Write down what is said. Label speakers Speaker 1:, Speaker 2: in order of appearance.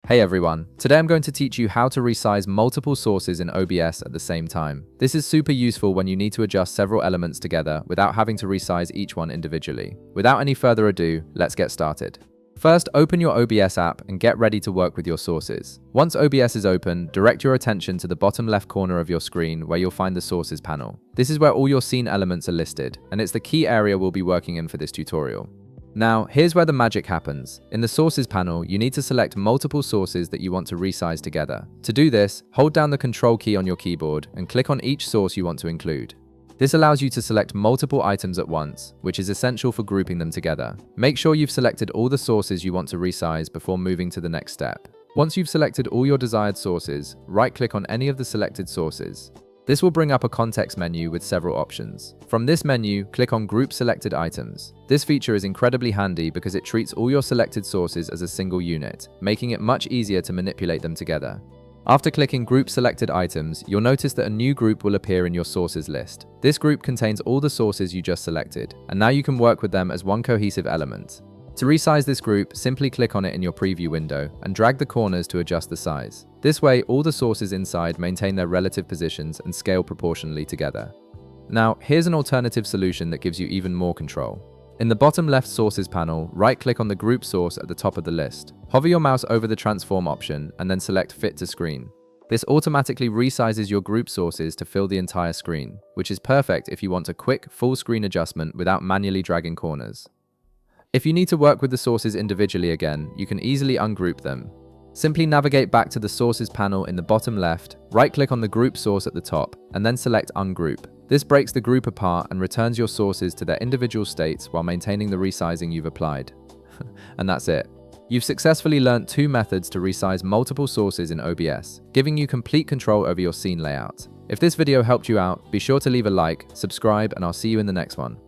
Speaker 1: Hey everyone, today I'm going to teach you how to resize multiple sources in OBS at the same time. This is super useful when you need to adjust several elements together without having to resize each one individually. Without any further ado, let's get started. First, open your OBS app and get ready to work with your sources. Once OBS is open, direct your attention to the bottom left corner of your screen where you'll find the Sources panel. This is where all your scene elements are listed, and it's the key area we'll be working in for this tutorial. Now, here's where the magic happens. In the Sources panel, you need to select multiple sources that you want to resize together. To do this, hold down the Control key on your keyboard and click on each source you want to include. This allows you to select multiple items at once, which is essential for grouping them together. Make sure you've selected all the sources you want to resize before moving to the next step. Once you've selected all your desired sources, right-click on any of the selected sources. This will bring up a context menu with several options. From this menu, click on Group Selected Items. This feature is incredibly handy because it treats all your selected sources as a single unit, making it much easier to manipulate them together. After clicking Group Selected Items, you'll notice that a new group will appear in your sources list. This group contains all the sources you just selected, and now you can work with them as one cohesive element. To resize this group, simply click on it in your preview window and drag the corners to adjust the size. This way, all the sources inside maintain their relative positions and scale proportionally together. Now, here's an alternative solution that gives you even more control. In the bottom left Sources panel, right-click on the group source at the top of the list. Hover your mouse over the Transform option and then select Fit to Screen. This automatically resizes your group sources to fill the entire screen, which is perfect if you want a quick, full screen adjustment without manually dragging corners. If you need to work with the sources individually again, you can easily ungroup them. Simply navigate back to the Sources panel in the bottom left, right-click on the group source at the top, and then select Ungroup. This breaks the group apart and returns your sources to their individual states while maintaining the resizing you've applied. And that's it. You've successfully learnt two methods to resize multiple sources in OBS, giving you complete control over your scene layout. If this video helped you out, be sure to leave a like, subscribe, and I'll see you in the next one.